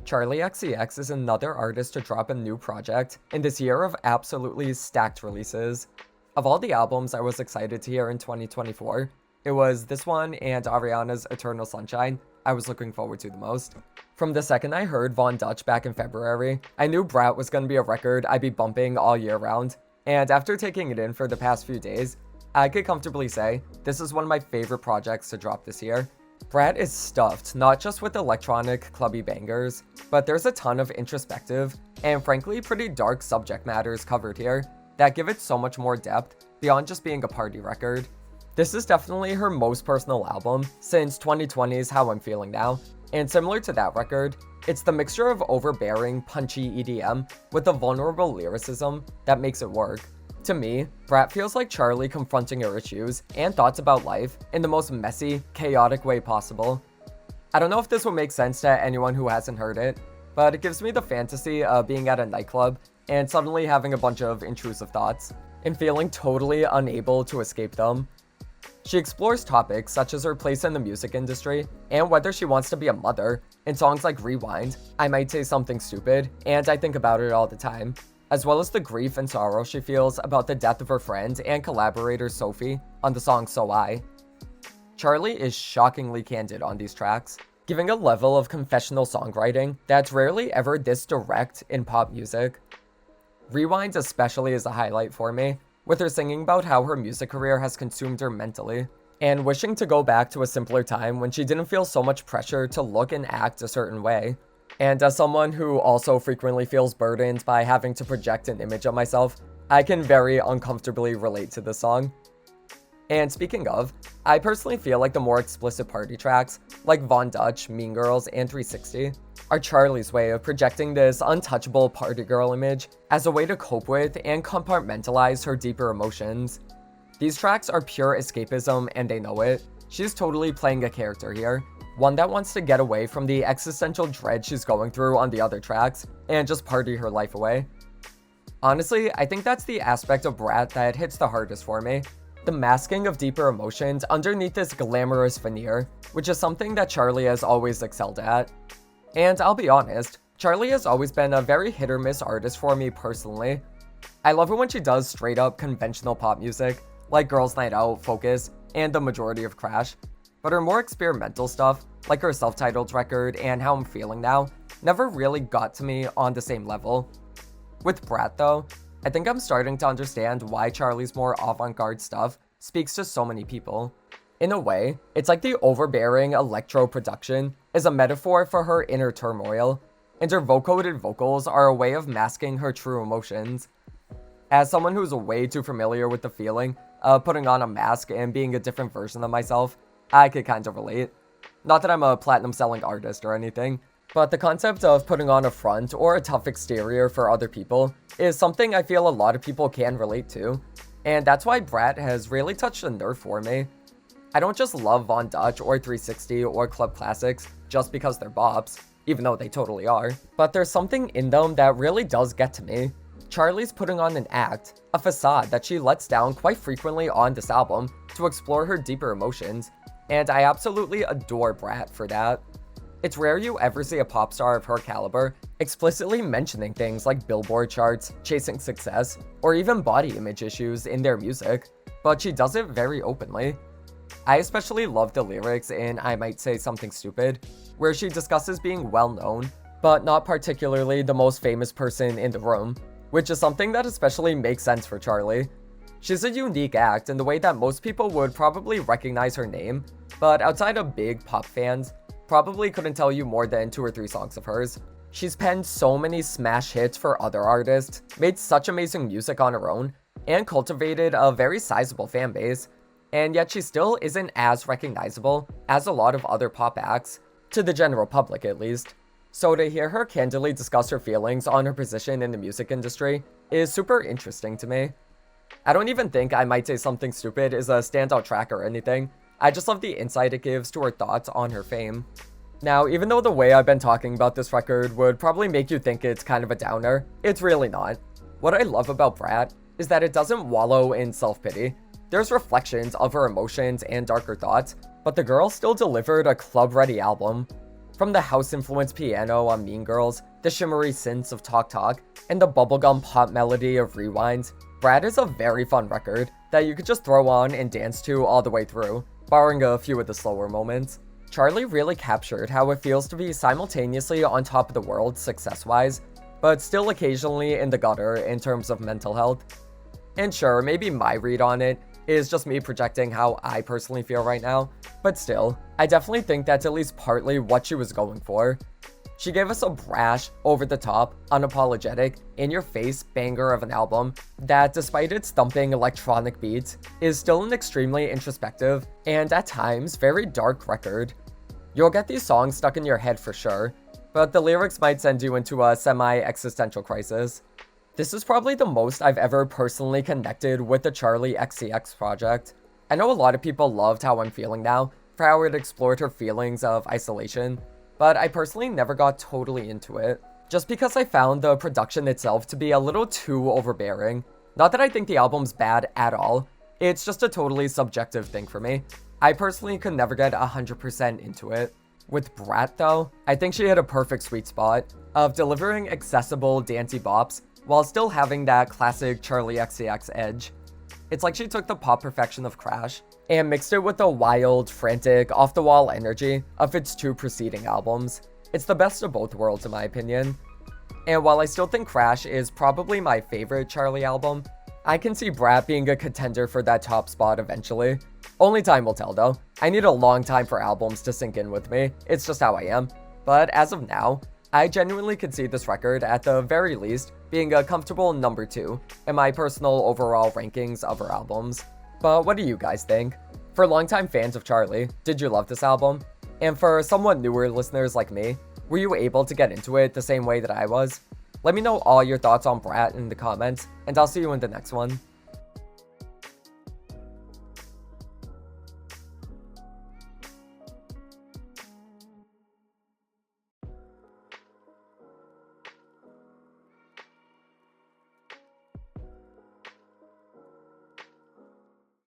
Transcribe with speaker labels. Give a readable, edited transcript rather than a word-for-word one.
Speaker 1: Charli XCX is another artist to drop a new project in this year of absolutely stacked releases. Of all the albums I was excited to hear in 2024, it was this one and Ariana's Eternal Sunshine I was looking forward to the most. From the second I heard Von Dutch back in February, I knew BRAT was going to be a record I'd be bumping all year round, and after taking it in for the past few days, I could comfortably say this is one of my favorite projects to drop this year. BRAT is stuffed not just with electronic, clubby bangers, but there's a ton of introspective and frankly pretty dark subject matters covered here that give it so much more depth beyond just being a party record. This is definitely her most personal album since 2020's How I'm Feeling Now, and similar to that record, it's the mixture of overbearing, punchy EDM with a vulnerable lyricism that makes it work. To me, BRAT feels like Charli confronting her issues and thoughts about life in the most messy, chaotic way possible. I don't know if this will make sense to anyone who hasn't heard it, but it gives me the fantasy of being at a nightclub and suddenly having a bunch of intrusive thoughts and feeling totally unable to escape them. She explores topics such as her place in the music industry and whether she wants to be a mother in songs like Rewind, I Might Say Something Stupid, and I Think About It All the Time, as well as the grief and sorrow she feels about the death of her friend and collaborator Sophie on the song So I. Charli is shockingly candid on these tracks, giving a level of confessional songwriting that's rarely ever this direct in pop music. Rewind especially is a highlight for me, with her singing about how her music career has consumed her mentally, and wishing to go back to a simpler time when she didn't feel so much pressure to look and act a certain way. And as someone who also frequently feels burdened by having to project an image of myself, I can very uncomfortably relate to this song. And speaking of, I personally feel like the more explicit party tracks, like Von Dutch, Mean Girls, and 360, are Charli's way of projecting this untouchable party girl image as a way to cope with and compartmentalize her deeper emotions. These tracks are pure escapism and they know it. She's totally playing a character here, one that wants to get away from the existential dread she's going through on the other tracks and just party her life away. Honestly, I think that's the aspect of BRAT that hits the hardest for me. The masking of deeper emotions underneath this glamorous veneer, which is something that Charli has always excelled at. And I'll be honest, Charli has always been a very hit or miss artist for me personally. I love it when she does straight up conventional pop music, like Girls Night Out, Focus, and the majority of Crash, but her more experimental stuff, like her self-titled record and How I'm Feeling Now, never really got to me on the same level. With BRAT though, I think I'm starting to understand why Charli's more avant-garde stuff speaks to so many people. In a way, it's like the overbearing electro production is a metaphor for her inner turmoil, and her vocoded vocals are a way of masking her true emotions. As someone who's way too familiar with the feeling of putting on a mask and being a different version of myself, I could kind of relate. Not that I'm a platinum selling artist or anything, but the concept of putting on a front or a tough exterior for other people is something I feel a lot of people can relate to, and that's why BRAT has really touched a nerve for me. I don't just love Von Dutch or 360 or club classics just because they're bops, even though they totally are, but there's something in them that really does get to me. Charli's putting on an act, a facade that she lets down quite frequently on this album to explore her deeper emotions, and I absolutely adore BRAT for that. It's rare you ever see a pop star of her caliber explicitly mentioning things like Billboard charts, chasing success, or even body image issues in their music, but she does it very openly. I especially love the lyrics in I Might Say Something Stupid, where she discusses being well-known, but not particularly the most famous person in the room, which is something that especially makes sense for Charli. She's a unique act in the way that most people would probably recognize her name, but outside of big pop fans, probably couldn't tell you more than 2 or 3 songs of hers. She's penned so many smash hits for other artists, made such amazing music on her own, and cultivated a very sizable fan base, and yet she still isn't as recognizable as a lot of other pop acts, to the general public at least. So to hear her candidly discuss her feelings on her position in the music industry is super interesting to me. I don't even think I Might Say Something Stupid is a standout track or anything. I just love the insight it gives to her thoughts on her fame. Now, even though the way I've been talking about this record would probably make you think it's kind of a downer, it's really not. What I love about BRAT is that it doesn't wallow in self-pity. There's reflections of her emotions and darker thoughts, but the girl still delivered a club-ready album. From the house-influenced piano on Mean Girls, the shimmery synths of Talk Talk, and the bubblegum pop melody of Rewind, BRAT is a very fun record that you could just throw on and dance to all the way through, barring a few of the slower moments. Charli really captured how it feels to be simultaneously on top of the world success-wise, but still occasionally in the gutter in terms of mental health. And sure, maybe my read on it is just me projecting how I personally feel right now, but still, I definitely think that's at least partly what she was going for. She gave us a brash, over-the-top, unapologetic, in-your-face banger of an album that, despite its thumping electronic beats, is still an extremely introspective and, at times, very dark record. You'll get these songs stuck in your head for sure, but the lyrics might send you into a semi-existential crisis. This is probably the most I've ever personally connected with the Charli XCX project. I know a lot of people loved How I'm Feeling Now for how it explored her feelings of isolation, but I personally never got totally into it, just because I found the production itself to be a little too overbearing. Not that I think the album's bad at all, it's just a totally subjective thing for me. I personally could never get 100% into it. With BRAT though, I think she hit a perfect sweet spot of delivering accessible dancey bops while still having that classic Charli XCX edge. It's like she took the pop perfection of Crash and mixed it with the wild, frantic, off-the-wall energy of its two preceding albums. It's the best of both worlds in my opinion. And while I still think Crash is probably my favorite Charli album, I can see BRAT being a contender for that top spot eventually. Only time will tell though. I need a long time for albums to sink in with me, it's just how I am. But as of now, I genuinely could see this record, at the very least, being a comfortable number 2 in my personal overall rankings of her albums. But what do you guys think? For longtime fans of Charli, did you love this album? And for somewhat newer listeners like me, were you able to get into it the same way that I was? Let me know all your thoughts on BRAT in the comments, and I'll see you in the next one.